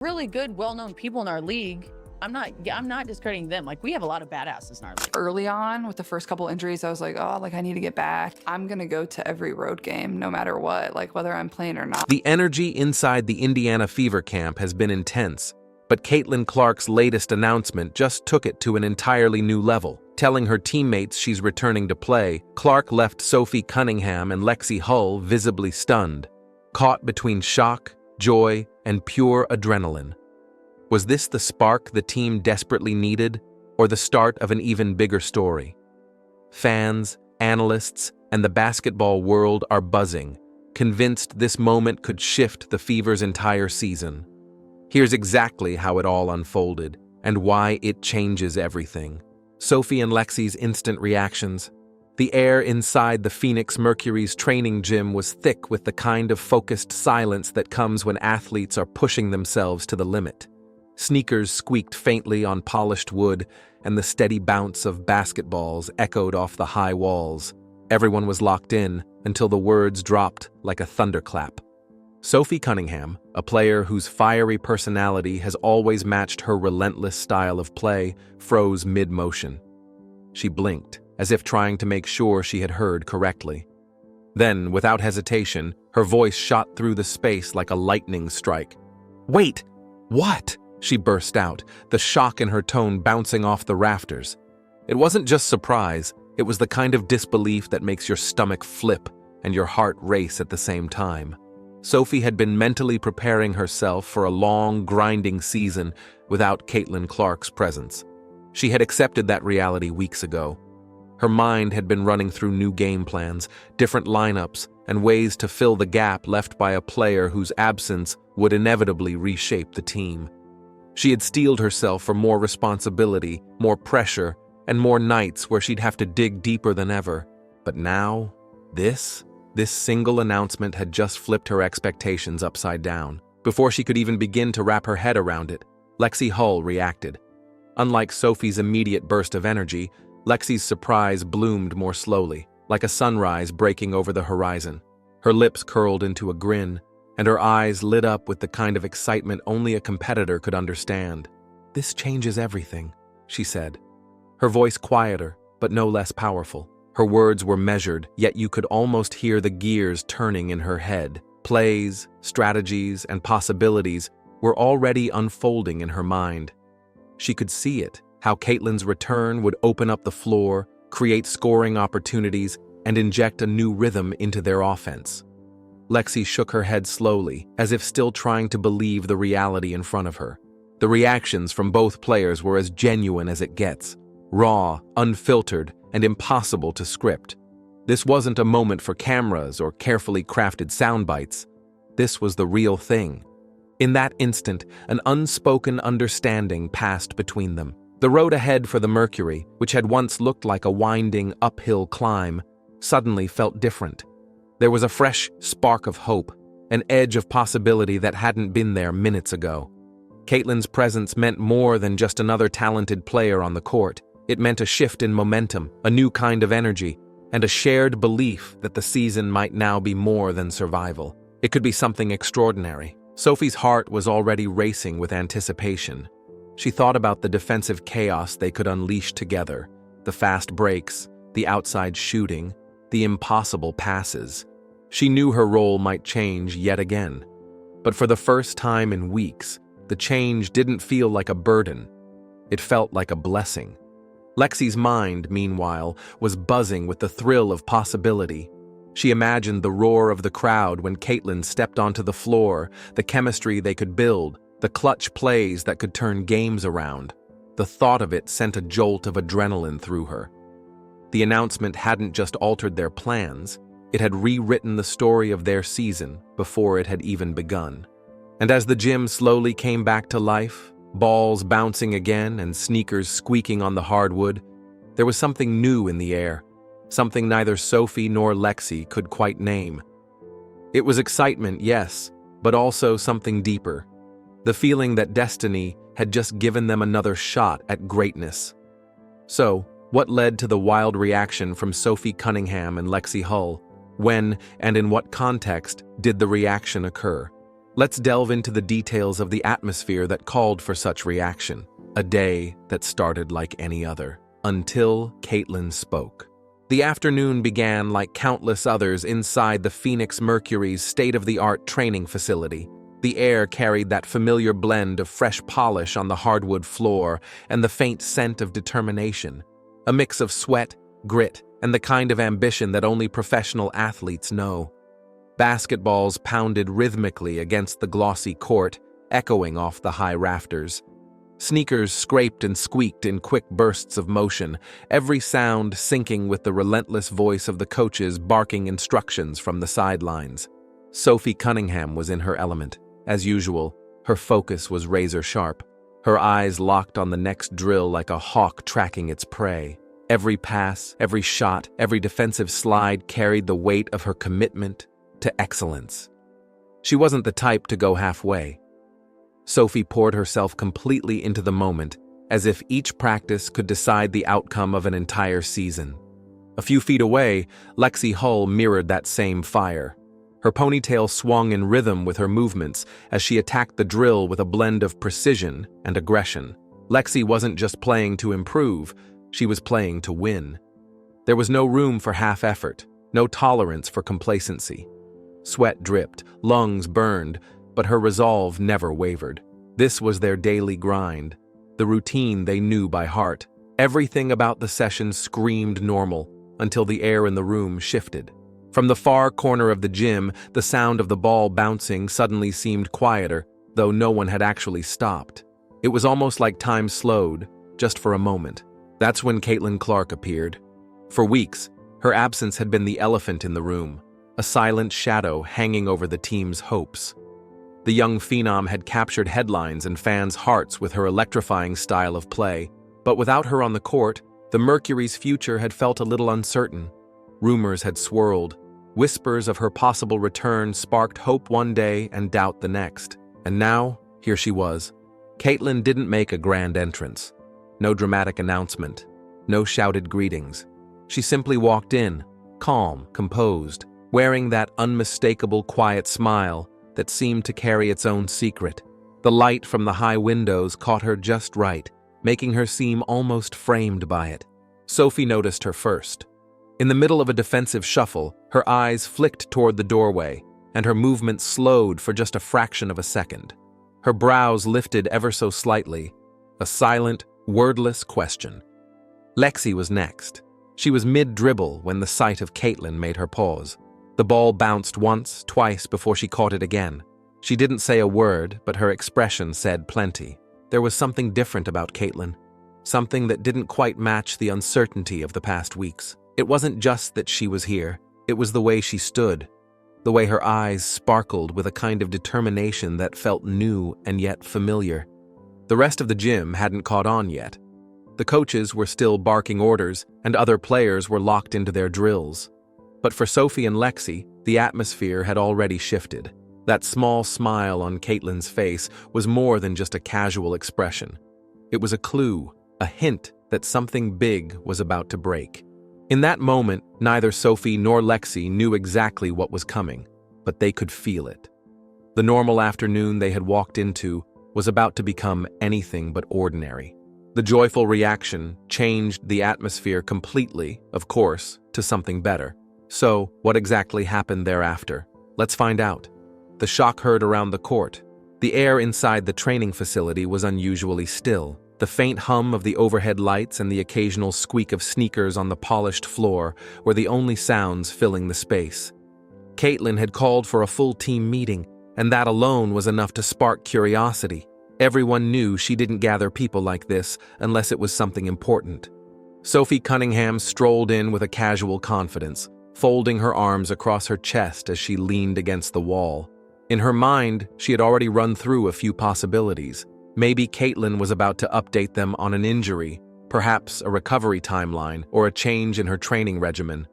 really good, well-known people in our league. I'm not discrediting them. Like, we have a lot of badasses in our league. Early on, with the first couple injuries, I was like, oh, like I need to get back. I'm gonna go to every road game, no matter what, like whether I'm playing or not. The energy inside the Indiana Fever camp has been intense, but Caitlyn Clark's latest announcement just took it to an entirely new level. Telling her teammates she's returning to play, Clark left Sophie Cunningham and Lexi Hull visibly stunned, caught between shock, joy, and pure adrenaline. Was this the spark the team desperately needed, or the start of an even bigger story? Fans, analysts, and the basketball world are buzzing, convinced this moment could shift the Fever's entire season. Here's exactly how it all unfolded, and why it changes everything. Sophie and Lexi's instant reactions. The air inside the Phoenix Mercury's training gym was thick with the kind of focused silence that comes when athletes are pushing themselves to the limit. Sneakers squeaked faintly on polished wood, and the steady bounce of basketballs echoed off the high walls. Everyone was locked in until the words dropped like a thunderclap. Sophie Cunningham, a player whose fiery personality has always matched her relentless style of play, froze mid-motion. She blinked, as if trying to make sure she had heard correctly. Then, without hesitation, her voice shot through the space like a lightning strike. "Wait! What?" she burst out, the shock in her tone bouncing off the rafters. It wasn't just surprise, it was the kind of disbelief that makes your stomach flip and your heart race at the same time. Sophie had been mentally preparing herself for a long, grinding season without Caitlyn Clark's presence. She had accepted that reality weeks ago. Her mind had been running through new game plans, different lineups, and ways to fill the gap left by a player whose absence would inevitably reshape the team. She had steeled herself for more responsibility, more pressure, and more nights where she'd have to dig deeper than ever. But now, this single announcement had just flipped her expectations upside down. Before she could even begin to wrap her head around it, Lexi Hull reacted. Unlike Sophie's immediate burst of energy, Lexi's surprise bloomed more slowly, like a sunrise breaking over the horizon. Her lips curled into a grin, and her eyes lit up with the kind of excitement only a competitor could understand. "This changes everything," she said. Her voice quieter, but no less powerful. Her words were measured, yet you could almost hear the gears turning in her head. Plays, strategies, and possibilities were already unfolding in her mind. She could see it, how Caitlyn's return would open up the floor, create scoring opportunities, and inject a new rhythm into their offense. Lexi shook her head slowly, as if still trying to believe the reality in front of her. The reactions from both players were as genuine as it gets, raw, unfiltered, and impossible to script. This wasn't a moment for cameras or carefully crafted sound bites. This was the real thing. In that instant, an unspoken understanding passed between them. The road ahead for the Mercury, which had once looked like a winding uphill climb, suddenly felt different. There was a fresh spark of hope, an edge of possibility that hadn't been there minutes ago. Caitlyn's presence meant more than just another talented player on the court. It meant a shift in momentum, a new kind of energy, and a shared belief that the season might now be more than survival. It could be something extraordinary. Sophie's heart was already racing with anticipation. She thought about the defensive chaos they could unleash together, the fast breaks, the outside shooting, the impossible passes. She knew her role might change yet again. But for the first time in weeks, the change didn't feel like a burden. It felt like a blessing. Lexi's mind, meanwhile, was buzzing with the thrill of possibility. She imagined the roar of the crowd when Caitlyn stepped onto the floor, the chemistry they could build, the clutch plays that could turn games around. The thought of it sent a jolt of adrenaline through her. The announcement hadn't just altered their plans, it had rewritten the story of their season before it had even begun. And as the gym slowly came back to life, balls bouncing again and sneakers squeaking on the hardwood, there was something new in the air, something neither Sophie nor Lexi could quite name. It was excitement, yes, but also something deeper. The feeling that destiny had just given them another shot at greatness. So, what led to the wild reaction from Sophie Cunningham and Lexi Hull? When and in what context did the reaction occur? Let's delve into the details of the atmosphere that called for such reaction. A day that started like any other, until Caitlyn spoke. The afternoon began like countless others inside the Phoenix Mercury's state-of-the-art training facility. The air carried that familiar blend of fresh polish on the hardwood floor and the faint scent of determination. A mix of sweat, grit, and the kind of ambition that only professional athletes know. Basketballs pounded rhythmically against the glossy court, echoing off the high rafters. Sneakers scraped and squeaked in quick bursts of motion, every sound syncing with the relentless voice of the coaches barking instructions from the sidelines. Sophie Cunningham was in her element. As usual, her focus was razor-sharp. Her eyes locked on the next drill like a hawk tracking its prey. Every pass, every shot, every defensive slide carried the weight of her commitment to excellence. She wasn't the type to go halfway. Sophie poured herself completely into the moment, as if each practice could decide the outcome of an entire season. A few feet away, Lexi Hull mirrored that same fire. Her ponytail swung in rhythm with her movements as she attacked the drill with a blend of precision and aggression. Lexi wasn't just playing to improve, she was playing to win. There was no room for half-effort, no tolerance for complacency. Sweat dripped, lungs burned, but her resolve never wavered. This was their daily grind, the routine they knew by heart. Everything about the session screamed normal until the air in the room shifted. From the far corner of the gym, the sound of the ball bouncing suddenly seemed quieter, though no one had actually stopped. It was almost like time slowed, just for a moment. That's when Caitlyn Clark appeared. For weeks, her absence had been the elephant in the room, a silent shadow hanging over the team's hopes. The young phenom had captured headlines and fans' hearts with her electrifying style of play, but without her on the court, the Mercury's future had felt a little uncertain. Rumors had swirled. Whispers of her possible return sparked hope one day and doubt the next. And now, here she was. Caitlyn didn't make a grand entrance. No dramatic announcement. No shouted greetings. She simply walked in, calm, composed, wearing that unmistakable quiet smile that seemed to carry its own secret. The light from the high windows caught her just right, making her seem almost framed by it. Sophie noticed her first. In the middle of a defensive shuffle, her eyes flicked toward the doorway, and her movement slowed for just a fraction of a second. Her brows lifted ever so slightly, a silent, wordless question. Lexi was next. She was mid-dribble when the sight of Caitlyn made her pause. The ball bounced once, twice before she caught it again. She didn't say a word, but her expression said plenty. There was something different about Caitlyn, something that didn't quite match the uncertainty of the past weeks. It wasn't just that she was here, it was the way she stood, the way her eyes sparkled with a kind of determination that felt new and yet familiar. The rest of the gym hadn't caught on yet. The coaches were still barking orders, and other players were locked into their drills. But for Sophie and Lexi, the atmosphere had already shifted. That small smile on Caitlyn's face was more than just a casual expression. It was a clue, a hint that something big was about to break. In that moment, neither Sophie nor Lexi knew exactly what was coming, but they could feel it. The normal afternoon they had walked into was about to become anything but ordinary. The joyful reaction changed the atmosphere completely, of course, to something better. So, what exactly happened thereafter? Let's find out. The shock heard around the court. The air inside the training facility was unusually still. The faint hum of the overhead lights and the occasional squeak of sneakers on the polished floor were the only sounds filling the space. Caitlyn had called for a full team meeting, and that alone was enough to spark curiosity. Everyone knew she didn't gather people like this unless it was something important. Sophie Cunningham strolled in with a casual confidence, folding her arms across her chest as she leaned against the wall. In her mind, she had already run through a few possibilities. Maybe Caitlyn was about to update them on an injury, perhaps a recovery timeline or a change in her training regimen.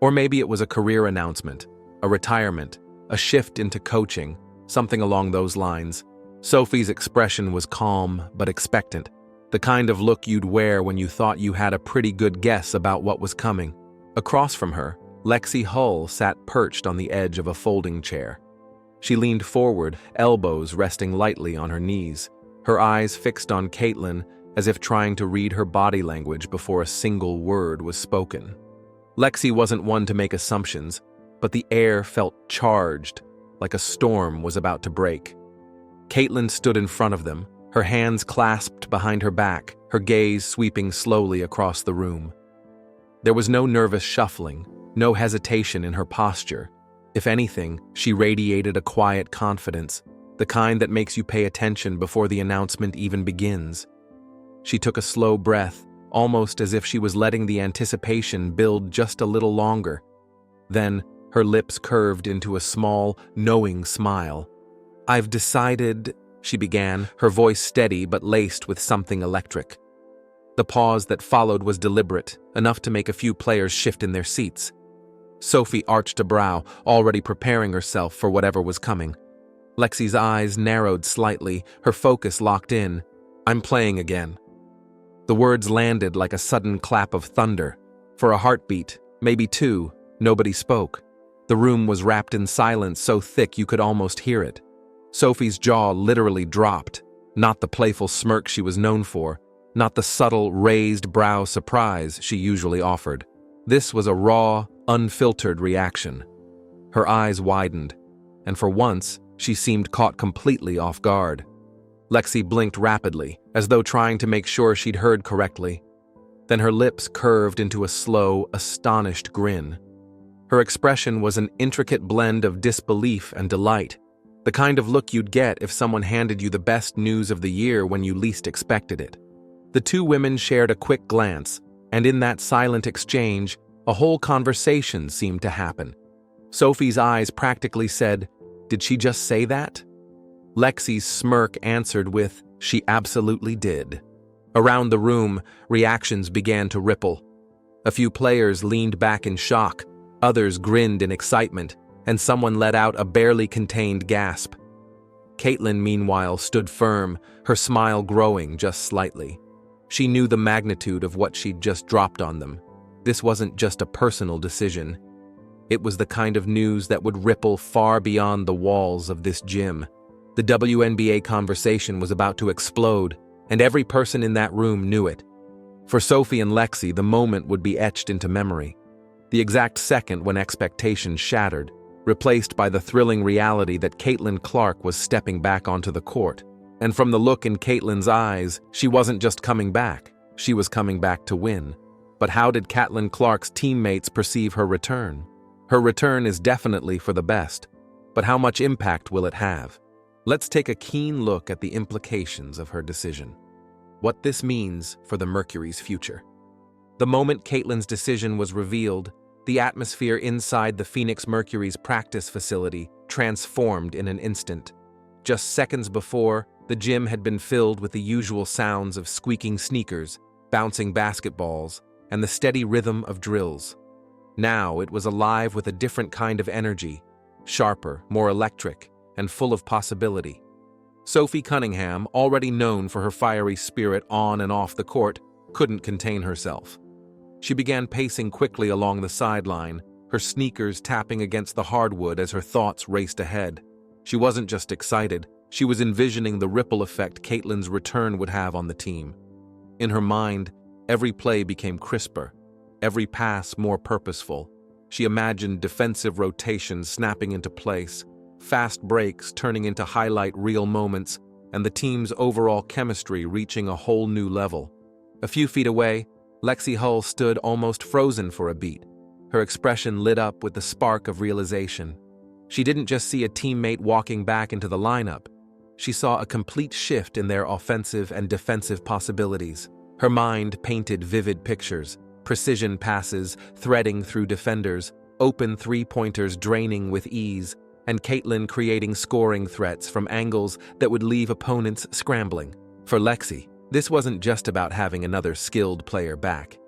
Or maybe it was a career announcement, a retirement, a shift into coaching, something along those lines. Sophie's expression was calm but expectant, the kind of look you'd wear when you thought you had a pretty good guess about what was coming. Across from her, Lexi Hull sat perched on the edge of a folding chair. She leaned forward, elbows resting lightly on her knees, her eyes fixed on Caitlyn as if trying to read her body language before a single word was spoken. Lexi wasn't one to make assumptions, but the air felt charged, like a storm was about to break. Caitlyn stood in front of them, her hands clasped behind her back, her gaze sweeping slowly across the room. There was no nervous shuffling, no hesitation in her posture. If anything, she radiated a quiet confidence, the kind that makes you pay attention before the announcement even begins. She took a slow breath, almost as if she was letting the anticipation build just a little longer. Then, her lips curved into a small, knowing smile. "I've decided," she began, her voice steady but laced with something electric. The pause that followed was deliberate, enough to make a few players shift in their seats. Sophie arched a brow, already preparing herself for whatever was coming. Lexi's eyes narrowed slightly, her focus locked in. "I'm playing again." The words landed like a sudden clap of thunder. For a heartbeat, maybe two, nobody spoke. The room was wrapped in silence so thick you could almost hear it. Sophie's jaw literally dropped, not the playful smirk she was known for, not the subtle, raised brow surprise she usually offered. This was a raw, unfiltered reaction. Her eyes widened, and for once, she seemed caught completely off guard. Lexi blinked rapidly, as though trying to make sure she'd heard correctly. Then her lips curved into a slow, astonished grin. Her expression was an intricate blend of disbelief and delight, the kind of look you'd get if someone handed you the best news of the year when you least expected it. The two women shared a quick glance, and in that silent exchange, a whole conversation seemed to happen. Sophie's eyes practically said, "Did she just say that?" Lexi's smirk answered with, "She absolutely did." Around the room, reactions began to ripple. A few players leaned back in shock, others grinned in excitement, and someone let out a barely contained gasp. Caitlyn, meanwhile, stood firm, her smile growing just slightly. She knew the magnitude of what she'd just dropped on them. This wasn't just a personal decision. It was the kind of news that would ripple far beyond the walls of this gym. The WNBA conversation was about to explode, and every person in that room knew it. For Sophie and Lexi, the moment would be etched into memory. The exact second when expectations shattered, replaced by the thrilling reality that Caitlyn Clark was stepping back onto the court. And from the look in Caitlyn's eyes, she wasn't just coming back, she was coming back to win. But how did Caitlyn Clark's teammates perceive her return? Her return is definitely for the best, but how much impact will it have? Let's take a keen look at the implications of her decision. What this means for the Mercury's future. The moment Caitlyn's decision was revealed, the atmosphere inside the Phoenix Mercury's practice facility transformed in an instant. Just seconds before, the gym had been filled with the usual sounds of squeaking sneakers, bouncing basketballs, and the steady rhythm of drills. Now it was alive with a different kind of energy, sharper, more electric, and full of possibility. Sophie Cunningham, already known for her fiery spirit on and off the court, couldn't contain herself. She began pacing quickly along the sideline, her sneakers tapping against the hardwood as her thoughts raced ahead. She wasn't just excited, she was envisioning the ripple effect Caitlyn's return would have on the team. In her mind, every play became crisper, every pass more purposeful. She imagined defensive rotations snapping into place, fast breaks turning into highlight reel moments, and the team's overall chemistry reaching a whole new level. A few feet away, Lexi Hull stood almost frozen for a beat, her expression lit up with the spark of realization. She didn't just see a teammate walking back into the lineup. She saw a complete shift in their offensive and defensive possibilities. Her mind painted vivid pictures, precision passes threading through defenders, open three-pointers draining with ease, and Caitlyn creating scoring threats from angles that would leave opponents scrambling. For Lexi, this wasn't just about having another skilled player back.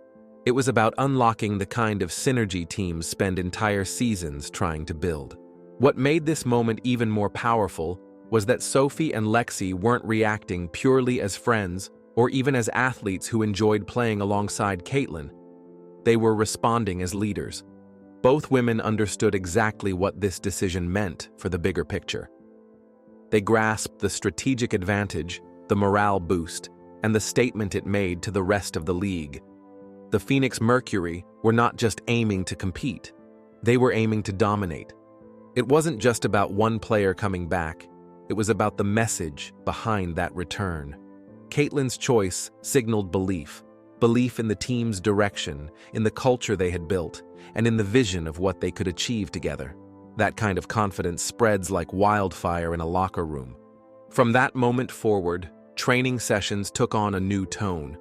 It was about unlocking the kind of synergy teams spend entire seasons trying to build. What made this moment even more powerful was that Sophie and Lexi weren't reacting purely as friends or even as athletes who enjoyed playing alongside Caitlyn. They were responding as leaders. Both women understood exactly what this decision meant for the bigger picture. They grasped the strategic advantage, the morale boost, and the statement it made to the rest of the league. The Phoenix Mercury were not just aiming to compete, they were aiming to dominate. It wasn't just about one player coming back, it was about the message behind that return. Caitlyn's choice signaled belief in the team's direction, in the culture they had built, and in the vision of what they could achieve together. That kind of confidence spreads like wildfire in a locker room. From that moment forward, training sessions took on a new tone.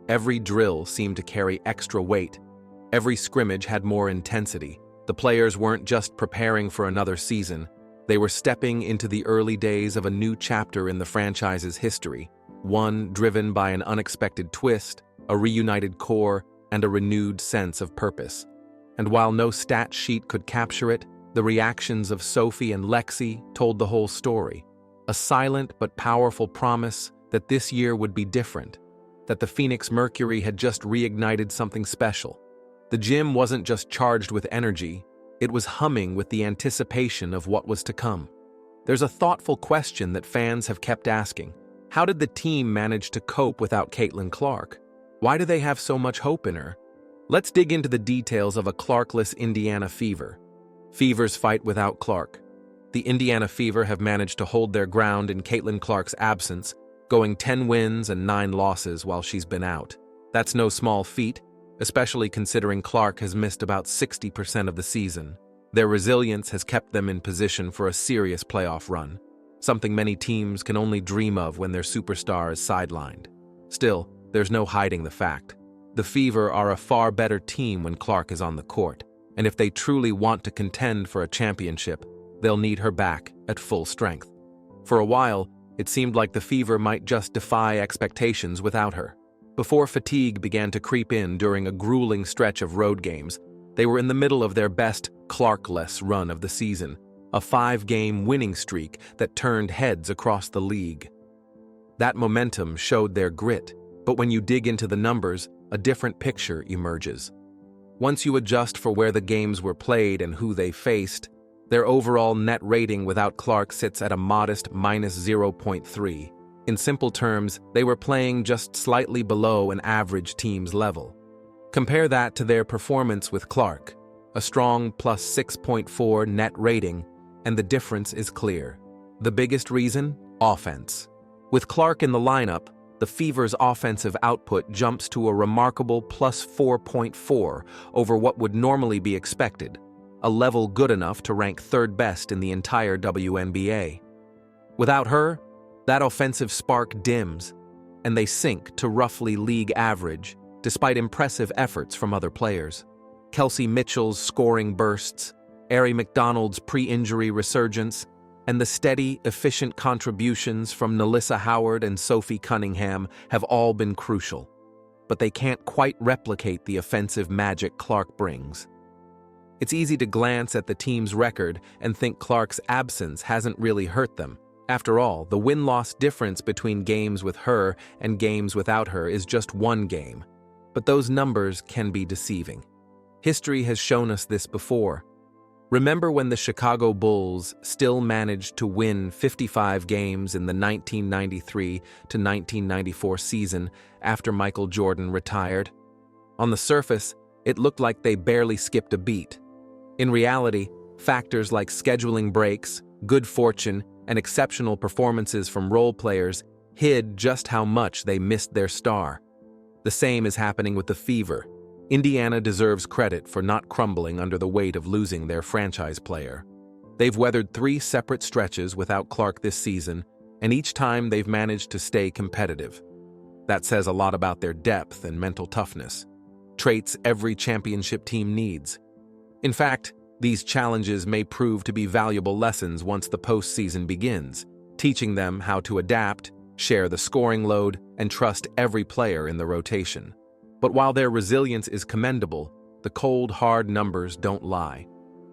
Every drill seemed to carry extra weight. Every scrimmage had more intensity. The players weren't just preparing for another season, they were stepping into the early days of a new chapter in the franchise's history, one driven by an unexpected twist, a reunited core, and a renewed sense of purpose. And while no stat sheet could capture it, the reactions of Sophie and Lexi told the whole story. A silent but powerful promise that this year would be different, that the Phoenix Mercury had just reignited something special. The gym wasn't just charged with energy, it was humming with the anticipation of what was to come. There's a thoughtful question that fans have kept asking. How did the team manage to cope without Caitlyn Clark? Why do they have so much hope in her? Let's dig into the details of a Clarkless Indiana Fever. Fever's fight without Clark. The Indiana Fever have managed to hold their ground in Caitlyn Clark's absence, going 10 wins and 9 losses while she's been out. That's no small feat, especially considering Clark has missed about 60% of the season. Their resilience has kept them in position for a serious playoff run, something many teams can only dream of when their superstar is sidelined. Still, there's no hiding the fact. The Fever are a far better team when Clark is on the court, and if they truly want to contend for a championship, they'll need her back at full strength. For a while, it seemed like the Fever might just defy expectations without her. Before fatigue began to creep in during a grueling stretch of road games, they were in the middle of their best Clarkless run of the season, a 5-game winning streak that turned heads across the league. That momentum showed their grit, but when you dig into the numbers, a different picture emerges. Once you adjust for where the games were played and who they faced, their overall net rating without Clark sits at a modest -0.3. In simple terms, they were playing just slightly below an average team's level. Compare that to their performance with Clark, a strong +6.4 net rating, and the difference is clear. The biggest reason? Offense. With Clark in the lineup, the Fever's offensive output jumps to a remarkable +4.4 over what would normally be expected, a level good enough to rank 3rd best in the entire WNBA. Without her, that offensive spark dims, and they sink to roughly league average, despite impressive efforts from other players. Kelsey Mitchell's scoring bursts, Aari McDonald's pre-injury resurgence, and the steady, efficient contributions from Nyssa Howard and Sophie Cunningham have all been crucial. But they can't quite replicate the offensive magic Clark brings. It's easy to glance at the team's record and think Clark's absence hasn't really hurt them. After all, the win-loss difference between games with her and games without her is just 1 game. But those numbers can be deceiving. History has shown us this before. Remember when the Chicago Bulls still managed to win 55 games in the 1993 to 1994 season after Michael Jordan retired? On the surface, it looked like they barely skipped a beat. In reality, factors like scheduling breaks, good fortune, and exceptional performances from role players hid just how much they missed their star. The same is happening with the Fever. Indiana deserves credit for not crumbling under the weight of losing their franchise player. They've weathered 3 separate stretches without Clark this season, and each time they've managed to stay competitive. That says a lot about their depth and mental toughness, traits every championship team needs. In fact, these challenges may prove to be valuable lessons once the postseason begins, teaching them how to adapt, share the scoring load, and trust every player in the rotation. But while their resilience is commendable, the cold, hard numbers don't lie.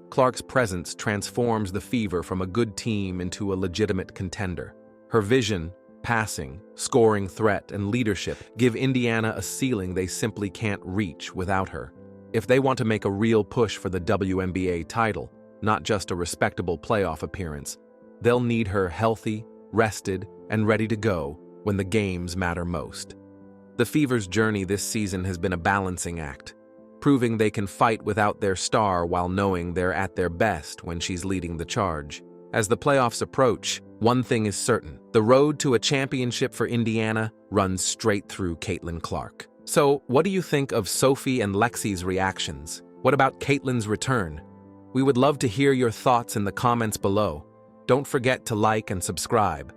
Clark's presence transforms the Fever from a good team into a legitimate contender. Her vision, passing, scoring threat, and leadership give Indiana a ceiling they simply can't reach without her. If they want to make a real push for the WNBA title, not just a respectable playoff appearance, they'll need her healthy, rested, and ready to go when the games matter most. The Fever's journey this season has been a balancing act, proving they can fight without their star while knowing they're at their best when she's leading the charge. As the playoffs approach, one thing is certain: the road to a championship for Indiana runs straight through Caitlyn Clark. So, what do you think of Sophie and Lexie's reactions? What about Caitlyn's return? We would love to hear your thoughts in the comments below. Don't forget to like and subscribe.